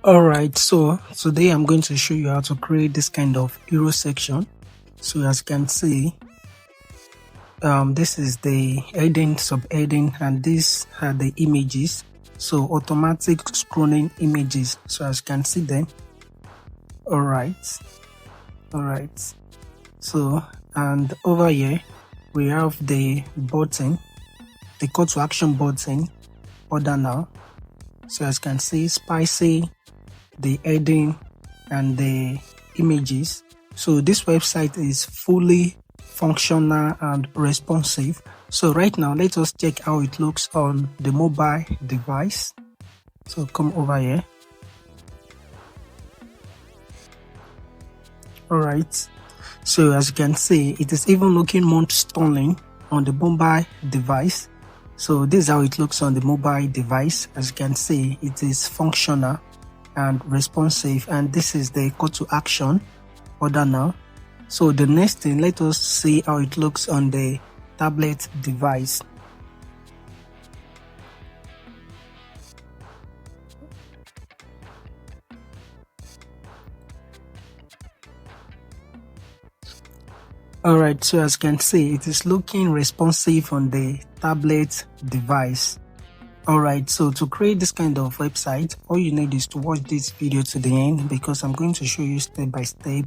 Alright, so today I'm going to show you how to create this kind of hero section. So as you can see, this is the heading, subheading, and these are the images. So automatic scrolling images. So as you can see them. Alright. So, and over here we have the button, the call to action button, order now. So as you can see, spicy, the heading and the images. So this website is fully functional and responsive. So right now let us check how it looks on the mobile device. So come over here. Alright, so as you can see, it is even looking more stunning on the mobile device. So this is how it looks on the mobile device. As you can see, it is functional and responsive, and this is the call to action, order now. So the next thing, let us see how it looks on the tablet device. Alright, so as you can see, it is looking responsive on the tablet device. Alright, so to create this kind of website, all you need is to watch this video to the end, because I'm going to show you step by step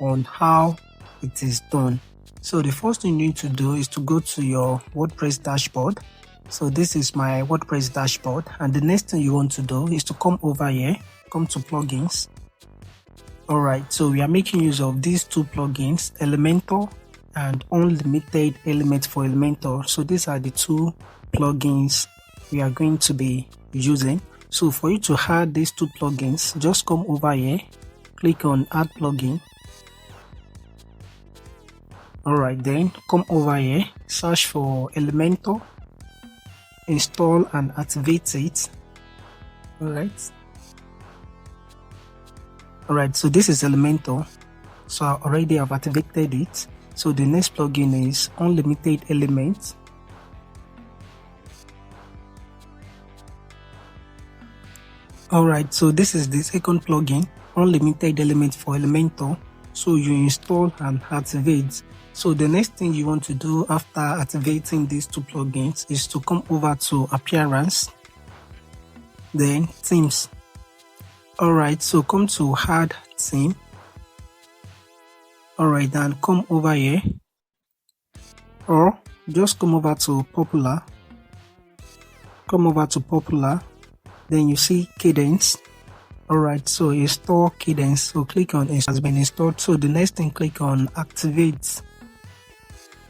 on how it is done. So the first thing you need to do is to go to your WordPress dashboard. So this is my WordPress dashboard, and the next thing you want to do is to come over here, come to plugins. Alright, so we are making use of these two plugins, Elementor and Unlimited Element for Elementor. So these are the two plugins we are going to be using. So for you to add these two plugins, just come over here, click on add plugin. Alright, then come over here, search for Elementor, install and activate it. Alright, so this is Elementor. So I already have activated it. So the next plugin is Unlimited Element. Alright, so this is the second plugin, Unlimited Element for Elementor. So you install and activate. So the next thing you want to do after activating these two plugins is to come over to Appearance, then Themes. Alright, so come to Add Theme. Alright, then come over here, or just come over to Popular. Come over to Popular. Then you see Cadence. Alright, so install Cadence. So click on it has been installed. So the next thing, click on Activate.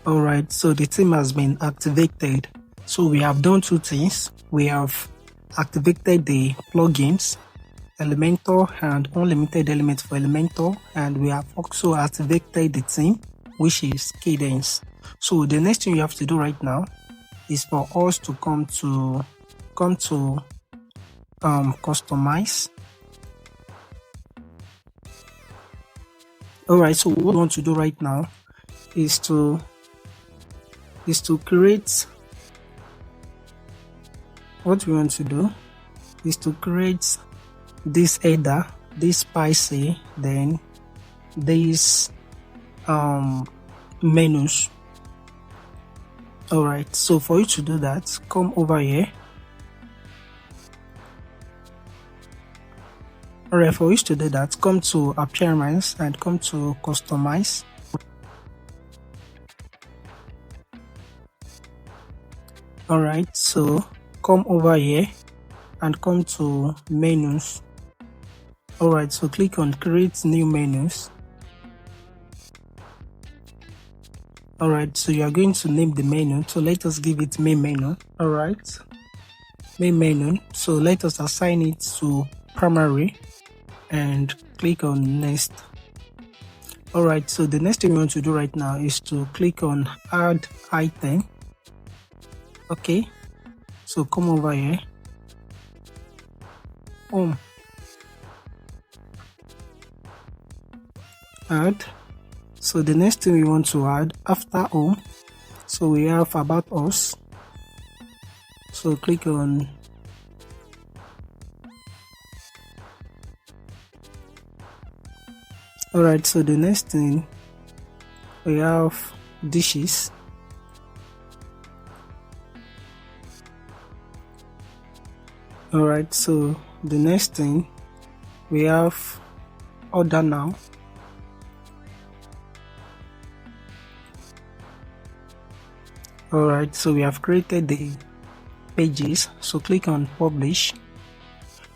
Alright, so the theme has been activated. So we have done two things. We have activated the plugins, Elementor and Unlimited Element for Elementor, and we have also activated the theme, which is Cadence. So the next thing you have to do right now is for us to come to customize. Alright, so what we want to do right now is to create, what we want to do is to create this header, this spicy, then these menus. Alright, so for you to do that, come over here. Alright, for you to do that, come to Appearance and come to Customize. Alright, so come over here and come to Menus. Alright, so click on Create New Menus. Alright, so you are going to name the menu. So let us give it Main Menu. Alright, Main Menu. So let us assign it to Primary and click on Next. Alright, so the next thing we want to do right now is to click on Add Item. Okay, so come over here, Home, Add. So the next thing we want to add after Home, so we have About Us. So click on Alright, so the next thing we have dishes. Alright, so the next thing we have order now. Alright, so we have created the pages, so click on publish.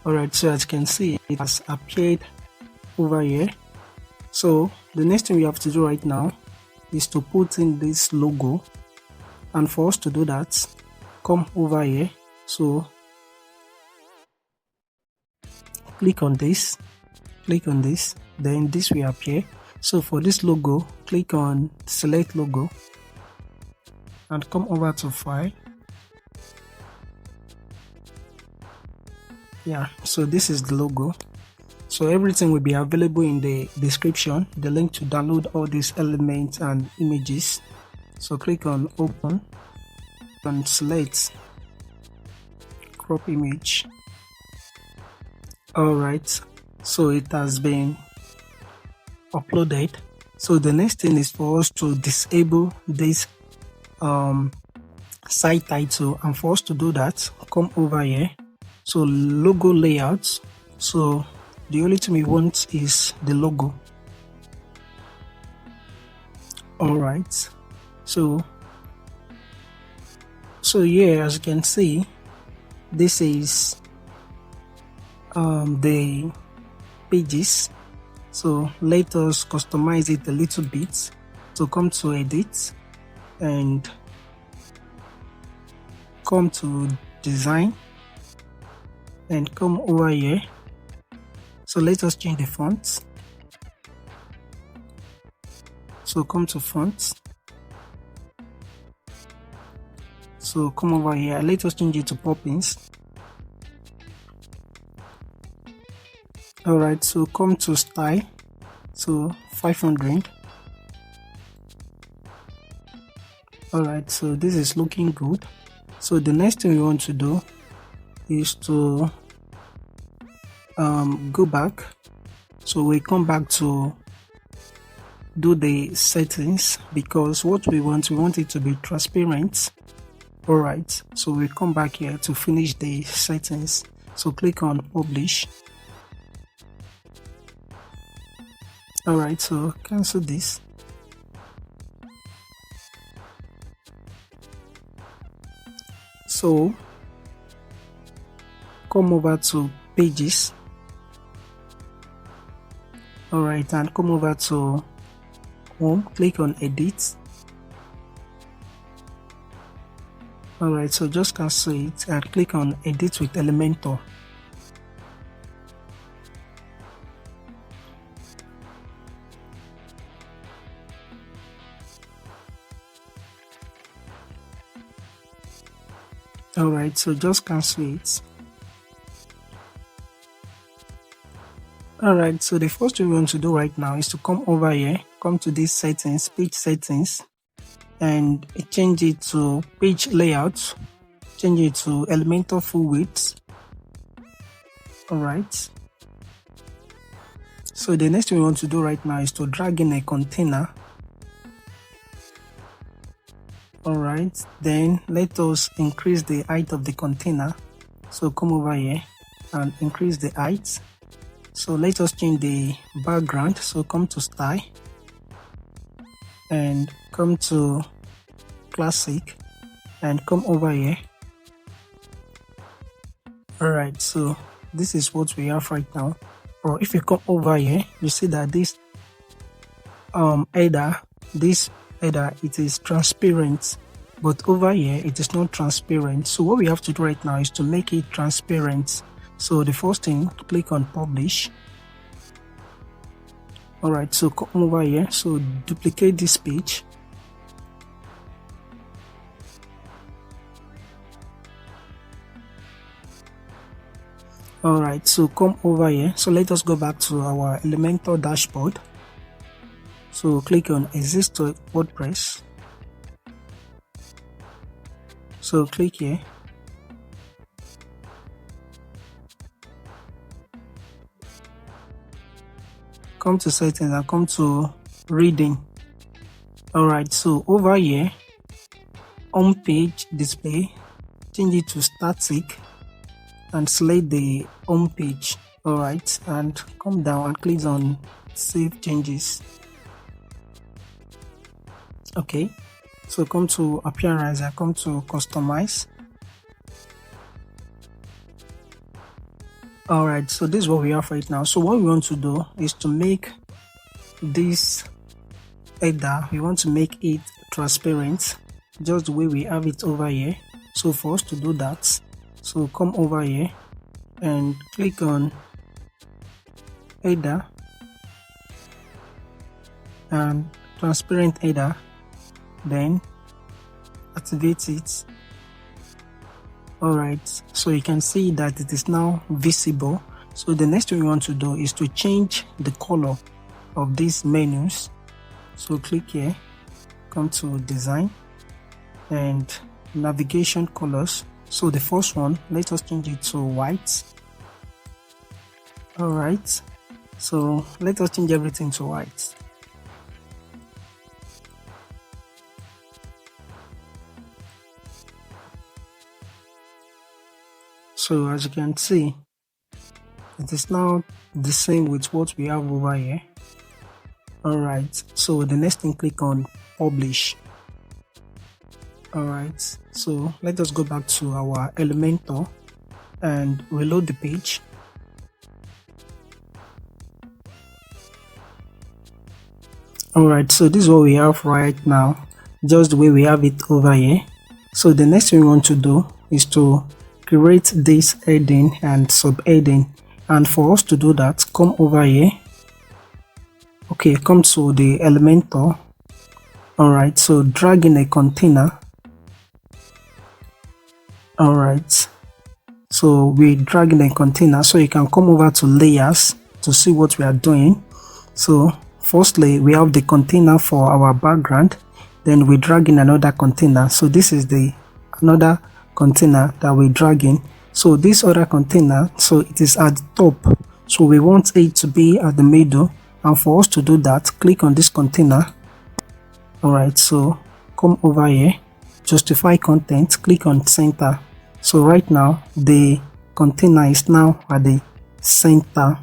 Alright, so as you can see, it has appeared over here. So the next thing we have to do right now is to put in this logo, and for us to do that, come over here, so click on this, then this will appear. So for this logo, click on select logo and come over to file. Yeah, so this is the logo. So everything will be available in the description, the link to download all these elements and images. So click on open and select crop image. Alright, so it has been uploaded. So the next thing is for us to disable this site title, and for us to do that, come over here, so logo layouts. So the only thing we want is the logo. Alright, so here, as you can see, this is the pages. So let us customize it a little bit. So come to edit and come to design and come over here. So let us change the font. So come to font. So come over here. Let us change it to Poppins. Alright, so come to style. So 500. Alright, so this is looking good. So the next thing we want to do is to go back. So we come back to do the settings, because what we want it to be transparent. Alright, so we come back here to finish the settings. So click on publish. Alright, so cancel this. So come over to pages. Alright, and come over to home, click on edit. Alright, so just cancel it and click on edit with Elementor. Alright, so just cancel it. Alright, so the first thing we want to do right now is to come over here, come to this settings, page settings, and change it to page layout, change it to Elementor full width. Alright, so the next thing we want to do right now is to drag in a container. Alright, then let us increase the height of the container. So come over here and increase the height. So let us change the background. So come to style and come to classic and come over here. Alright, so this is what we have right now. Or if you come over here, you see that this header, it is transparent, but over here it is not transparent. So what we have to do right now is to make it transparent. So the first thing, click on publish. Alright, so come over here, so duplicate this page. Alright, so come over here, so let us go back to our Elementor dashboard. So click on exit to WordPress. So click here. come to settings and come to reading. Alright, so over here, home page display, change it to static and select the home page. Alright, and come down and click on save changes. Okay, so come to appearance and come to customize. Alright, so this is what we have right now. So what we want to do is to make this header, we want to make it transparent just the way we have it over here. So for us to do that, so come over here and click on header and transparent header, then activate it. Alright, so you can see that it is now visible. So the next thing we want to do is to change the color of these menus. So click here, come to design and navigation colors. So the first one, let us change it to white. Alright, so let us change everything to white. So as you can see, it is now the same with what we have over here. Alright, so the next thing, click on publish. Alright, so let us go back to our Elementor and reload the page. Alright, so this is what we have right now, just the way we have it over here. So the next thing we want to do is to create this heading and subheading, and for us to do that, come over here. Okay, come to the Elementor. Alright, so drag in a container. Alright, so we drag in a container, so you can come over to layers to see what we are doing. So firstly, we have the container for our background, then we drag in another container. So this is the another container that we drag in. So this other container, so it is at the top, so we want it to be at the middle, and for us to do that, click on this container. Alright, so come over here, justify content, click on center. So right now the container is now at the center.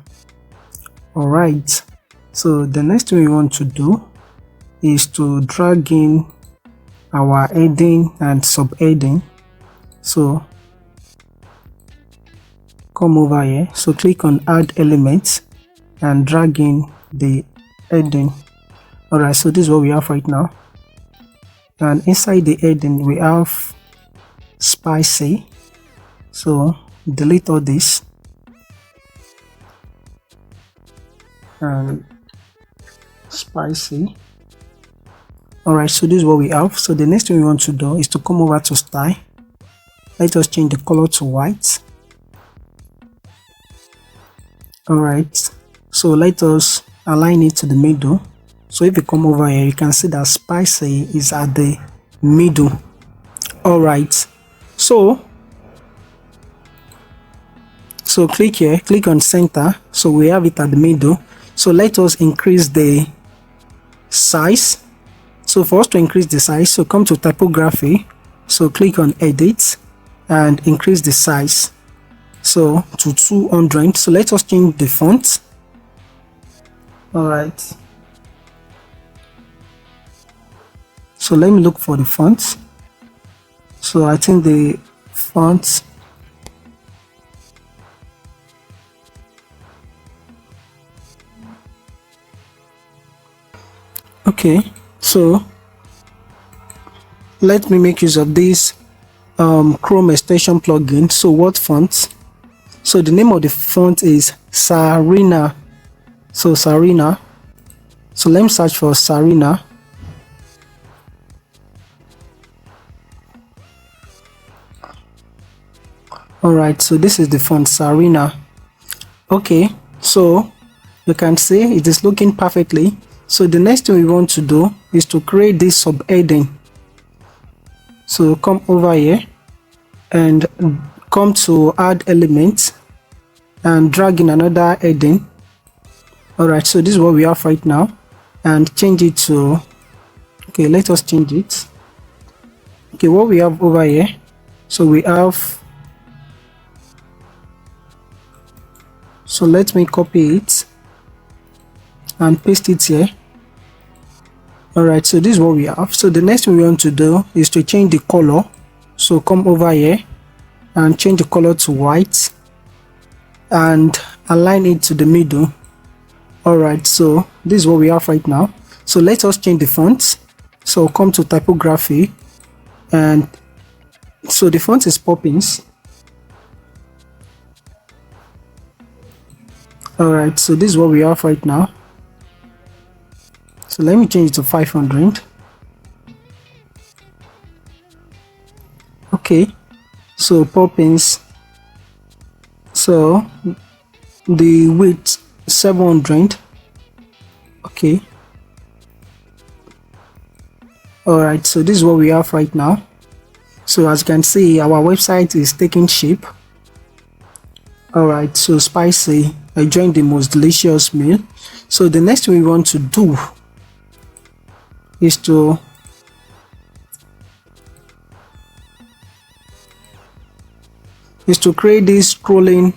Alright, so the next thing we want to do is to drag in our heading and subheading. So come over here, so click on add elements and drag in the heading. Alright, so this is what we have right now, and inside the heading we have spicy, so delete all this and spicy. Alright, so this is what we have. So the next thing we want to do is to come over to style. Let us change the color to white. Alright, so let us align it to the middle. So if you come over here, you can see that spicy is at the middle. Alright, so click here, click on center, so we have it at the middle. So let us increase the size. So for us to increase the size, so come to typography, so click on edit and increase the size, so to 200. So let us change the font. Alright, so let me look for the font. So I think the font, okay, so let me make use of this Chrome extension plugin. So what font? So the name of the font is Sarina. So Sarina, so let me search for Sarina. Alright, so this is the font Sarina. Okay, so you can see it is looking perfectly. So the next thing we want to do is to create this subheading. So come over here and come to add elements and drag in another heading. All right, so this is what we have right now, and change it to, okay, let us change it. Okay, what we have over here, so we have, so let me copy it and paste it here. All right, so this is what we have. So the next thing we want to do is to change the color. So come over here and change the color to white and align it to the middle. All right, so this is what we have right now. So let us change the font. So come to typography, and so the font is Poppins. All right, so this is what we have right now. So let me change it to 500. Okay, so Poppins, so the width 700. Okay, all right, so this is what we have right now. So as you can see, our website is taking shape. All right, so spicy, I joined the most delicious meal. So the next thing we want to do is to create this scrolling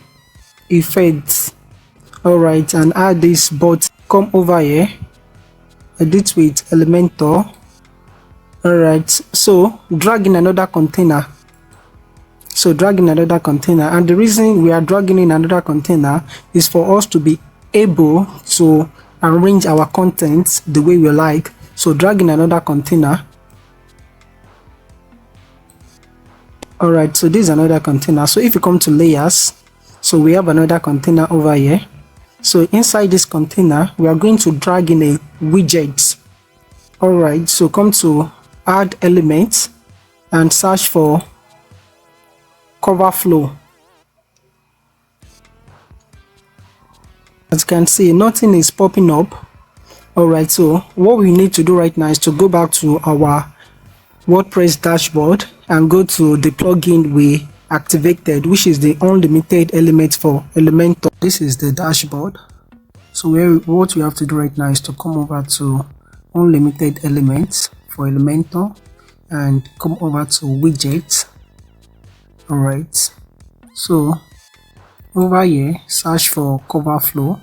effects. All right, and add this, but come over here, edit with Elementor. All right, so drag in another container. So drag in another container, and the reason we are dragging in another container is for us to be able to arrange our content the way we like. So drag in another container. All right, so this is another container. So if you come to layers, so we have another container over here. So inside this container, we are going to drag in a widget. All right, so come to add elements and search for cover flow. As you can see, nothing is popping up. All right, so what we need to do right now is to go back to our WordPress dashboard and go to the plugin we activated, which is the unlimited element for Elementor. This is the dashboard. So what we have to do right now is to come over to unlimited elements for Elementor and come over to widgets. All right, so over here search for cover flow.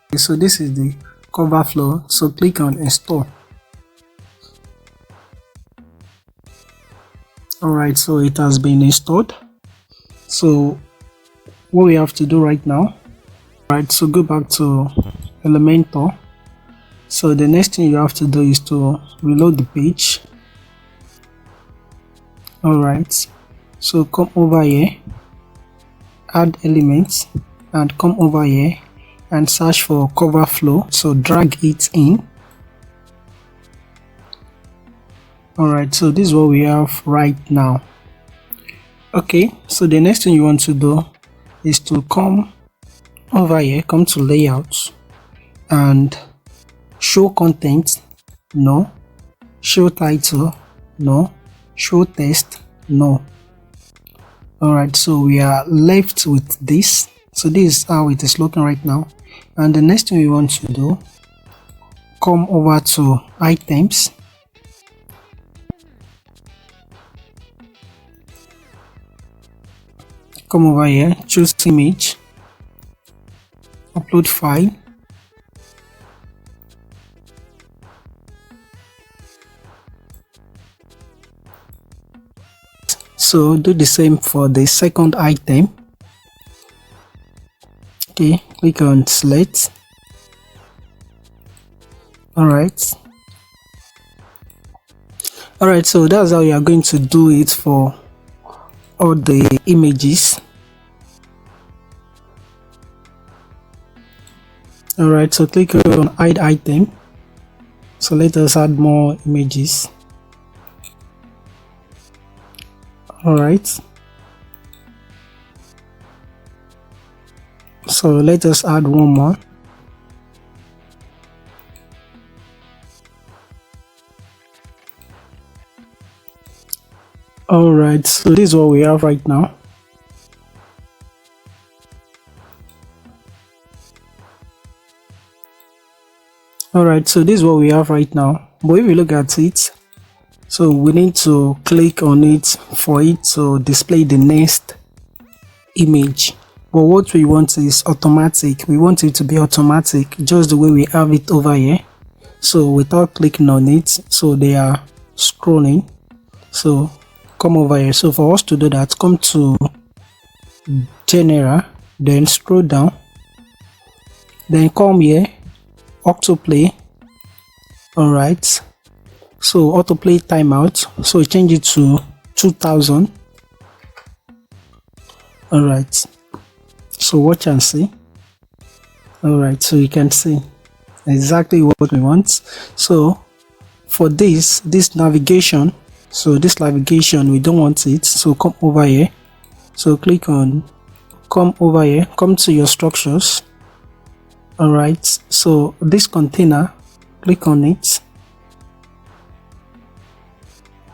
Okay, so this is the cover flow, so click on install. All right, so it has been installed. So what we have to do right now, all right, so go back to Elementor. So the next thing you have to do is to reload the page. All right, so come over here, add elements, and come over here and search for cover flow. So drag it in. All right, so this is what we have right now. Okay, so the next thing you want to do is to come over here, come to layouts and show content, no, show title, no, show text, no. All right, so we are left with this. So this is how it is looking right now. And the next thing we want to do, come over to items, come over here, choose image, upload file, so do the same for the second item. Okay, click on select. All right, so that's how you are going to do it for all the images. All right, so click on add item. So let us add more images. All right, so let us add one more. All right, so this is what we have right now. All right, so this is what we have right now, but if you look at it, so we need to click on it for it to display the next image. But what we want is automatic. We want it to be automatic, just the way we have it over here. So without clicking on it, so they are scrolling. So come over here. So for us to do that, come to general, then scroll down, then come here, autoplay. All right, so autoplay timeout, so change it to 2000. All right, so watch and see. All right, so you can see exactly what we want. So for this navigation, so this navigation, we don't want it, so come over here. So click on, come over here, come to your structures. All right, so this container, click on it.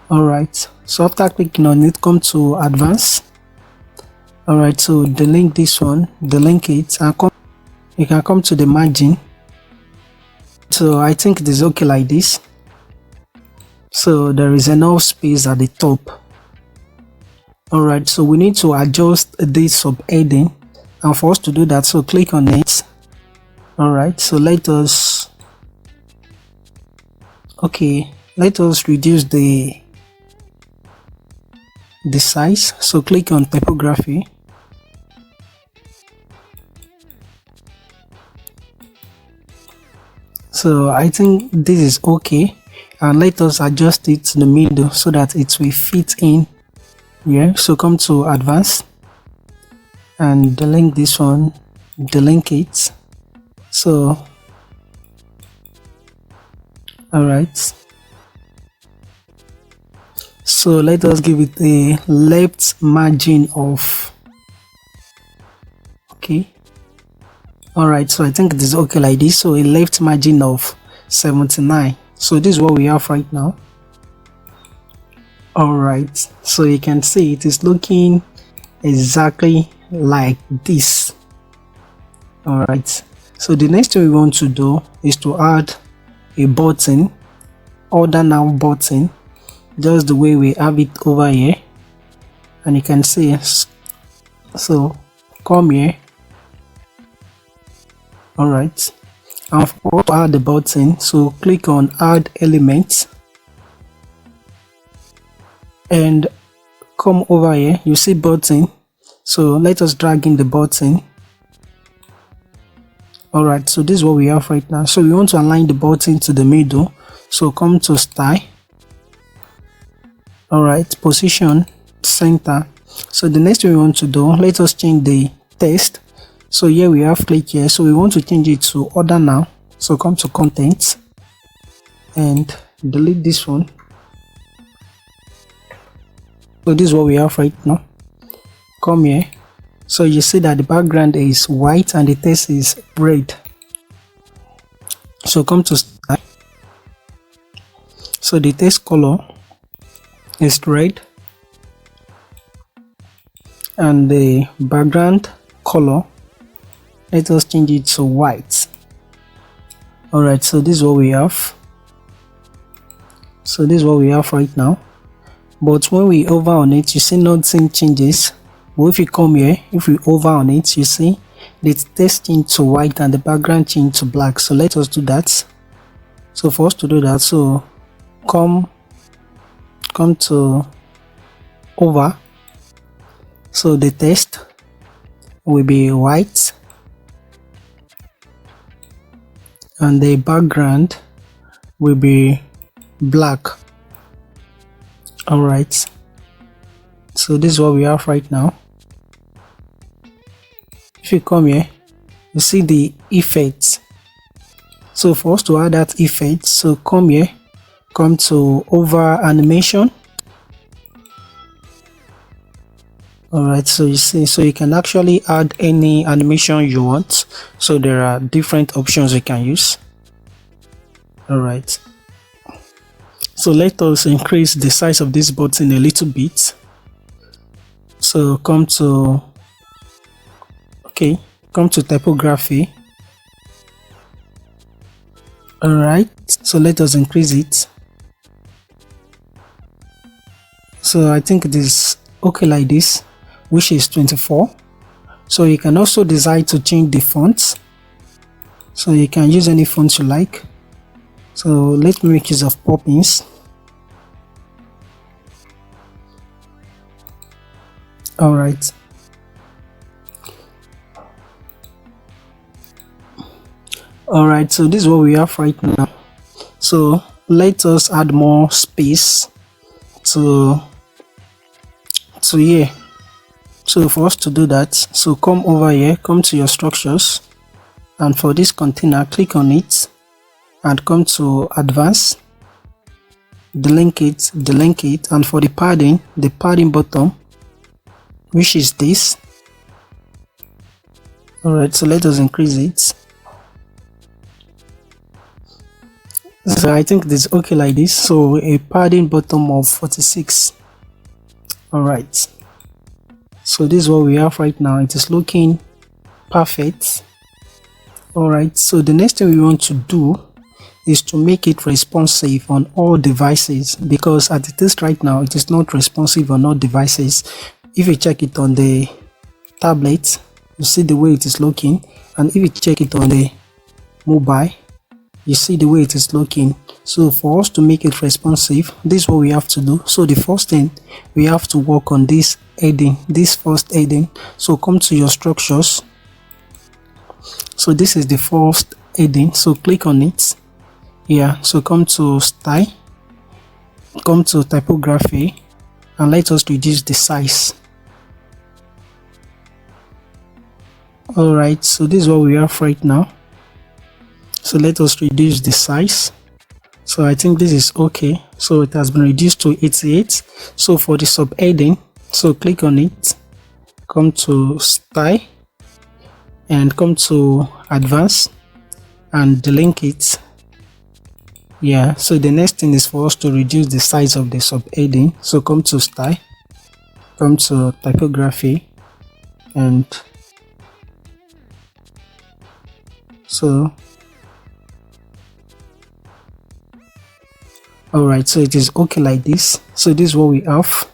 All right, so after clicking on it, come to advanced. All right, so delink this one, delink it, and come, you can come to the margin. So I think it is okay like this. So there is enough space at the top. All right, so we need to adjust this subheading, and for us to do that, so click on it. All right, so let us reduce the size. So click on typography. So I think this is okay, and let us adjust it to the middle so that it will fit in here. So come to advanced and delink this one, delink it. So all right, so let us give it a left margin of, okay. All right, so I think it is okay like this. So a left margin of 79. So this is what we have right now. All right, so you can see it is looking exactly like this. All right, so the next thing we want to do is to add a button, order now button, just the way we have it over here. And you can see, so come here. All right, and for add the button, so click on add element and come over here. You see button, so let us drag in the button. All right, so this is what we have right now. So we want to align the button to the middle, so come to style. All right, position, center. So the next thing we want to do, let us change the text. So here we have click here, so we want to change it to order now. So come to content and delete this one. So this is what we have right now. Come here, so you see that the background is white and the text is red. So come to style, so the text color is red and the background color, let us change it to white. All right, so this is what we have. So this is what we have right now, but when we hover on it, you see nothing changes. But if you come here, if we hover on it, you see the text change to white and the background change to black. So let us do that. So for us to do that, so come to over, so the text will be white and the background will be black. All right, so this is what we have right now. If you come here, you see the effects. So for us to add that effect, so come here, come to over animation. All right, so you see, so you can actually add any animation you want. So there are different options you can use. All right, so let us increase the size of this button a little bit. So come to typography All right, so let us increase it. So I think it is okay like this, which is 24. So you can also decide to change the fonts. So you can use any font you like. So let me make use of Poppins. Alright. Alright, so this is what we have right now. So let us add more space to here. So for us to do that, so come over here, come to your structures, and for this container, click on it and come to advanced, delink it, and for the padding button, which is this. Alright, so let us increase it. So I think this is okay like this. So a padding bottom of 46. Alright, so this is what we have right now. It is looking perfect. Alright, so the next thing we want to do is to make it responsive on all devices, because as it is right now, it is not responsive on all devices. If you check it on the tablet, you see the way it is looking, and if you check it on the mobile, you see the way it is looking. So for us to make it responsive, this is what we have to do. So the first thing, we have to work on this heading, this first heading. So come to your structures. So this is the first heading, so click on it. Yeah, so come to style, come to typography, and let us reduce the size. Alright, so this is what we have right now. So let us reduce the size. So I think this is okay. So it has been reduced to 88. So for the subheading, so click on it, come to style, and come to advanced and delink it. Yeah, so the next thing is for us to reduce the size of the subheading. So come to style, come to typography, and so alright, so it is okay like this. So this is what we have.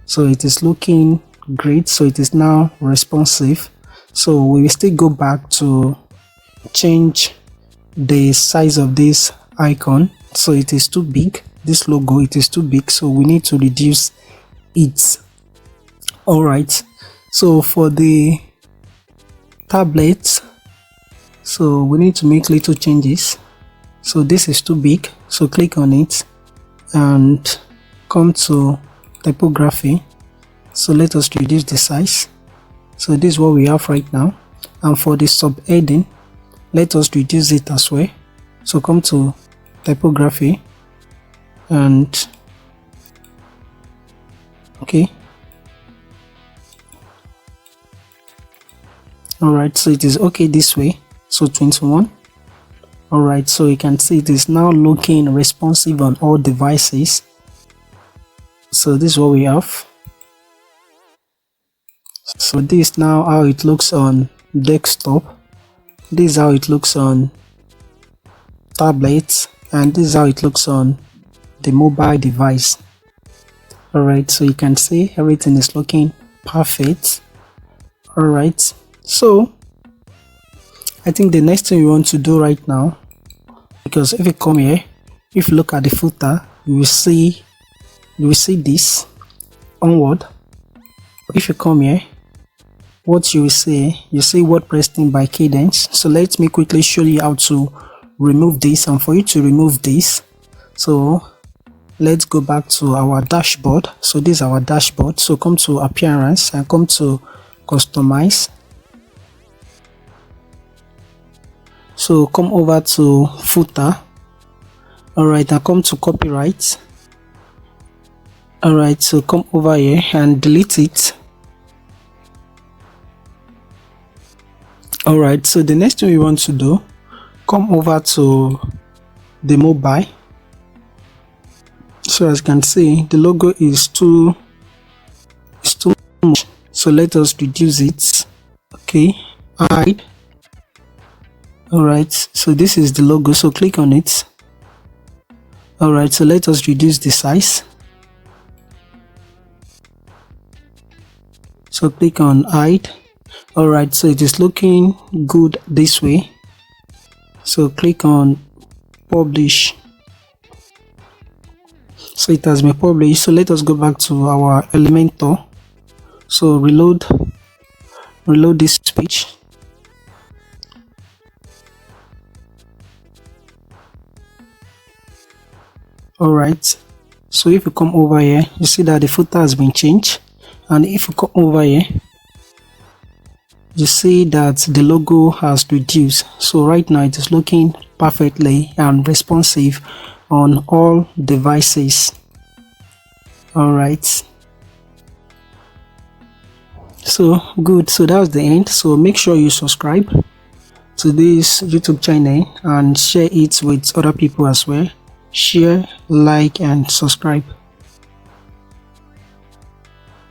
So it is looking great. So it is now responsive. So we will still go back to change the size of this icon. So it is too big, this logo, it is too big, so we need to reduce it. Alright, so for the tablet, so we need to make little changes. So this is too big, so click on it and come to typography. So let us reduce the size. So this is what we have right now. And for the subheading, let us reduce it as well. So come to typography and okay. Alright, so it is okay this way. So 21. Alright, so you can see it is now looking responsive on all devices. So this is what we have. So this is now how it looks on desktop. This is how it looks on tablets, and this is how it looks on the mobile device. Alright, so you can see everything is looking perfect. Alright, so I think the next thing we want to do right now, because if you come here, if you look at the footer, you will see this onward. If you come here, what you will see WordPress theme by Cadence. So let me quickly show you how to remove this. And for you to remove this, so let's go back to our dashboard. So this is our dashboard. So come to appearance and come to customize. So come over to footer. Alright, and come to copyright. Alright, so come over here and delete it. Alright, so the next thing we want to do, come over to the mobile. So as you can see, the logo is too much. So let us reduce it. Okay, hide. Alright, so this is the logo, so click on it. Alright, so let us reduce the size. So click on hide. Alright, so it is looking good this way. So click on publish. So it has been published. So let us go back to our Elementor. So reload this page. Alright, so if you come over here, you see that the footer has been changed, and if you come over here, you see that the logo has reduced. So right now it is looking perfectly and responsive on all devices. Alright, so good. So that's the end. So make sure you subscribe to this YouTube channel and share it with other people as well. Share, like, and subscribe.